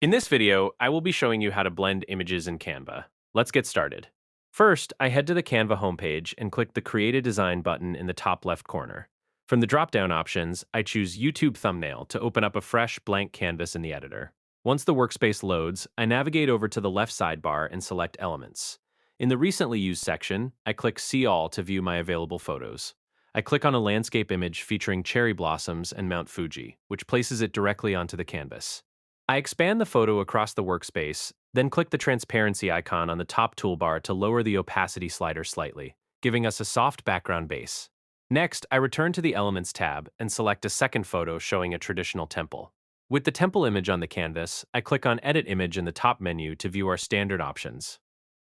In this video, I will be showing you how to blend images in Canva. Let's get started. First, I head to the Canva homepage and click the Create a Design button in the top left corner. From the drop-down options, I choose YouTube Thumbnail to open up a fresh, blank canvas in the editor. Once the workspace loads, I navigate over to the left sidebar and select Elements. In the Recently Used section, I click See All to view my available photos. I click on a landscape image featuring cherry blossoms and Mount Fuji, which places it directly onto the canvas. I expand the photo across the workspace, then click the transparency icon on the top toolbar to lower the opacity slider slightly, giving us a soft background base. Next, I return to the Elements tab and select a second photo showing a traditional temple. With the temple image on the canvas, I click on Edit Image in the top menu to view our standard options.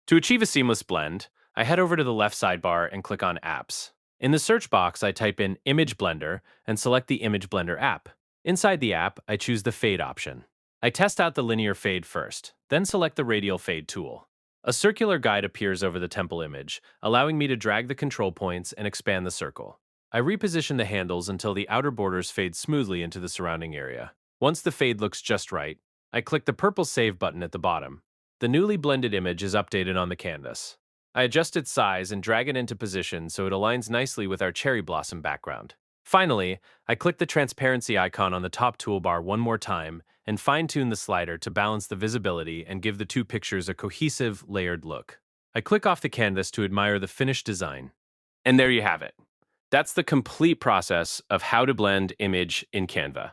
To achieve a seamless blend, I head over to the left sidebar and click on Apps. In the search box, I type in Image Blender and select the Image Blender app. Inside the app, I choose the Fade option. I test out the linear fade first, then select the radial fade tool. A circular guide appears over the temple image, allowing me to drag the control points and expand the circle. I reposition the handles until the outer borders fade smoothly into the surrounding area. Once the fade looks just right, I click the purple Save button at the bottom. The newly blended image is updated on the canvas. I adjust its size and drag it into position so it aligns nicely with our cherry blossom background. Finally, I click the transparency icon on the top toolbar one more time and fine-tune the slider to balance the visibility and give the two pictures a cohesive, layered look. I click off the canvas to admire the finished design. And there you have it. That's the complete process of how to blend image in Canva.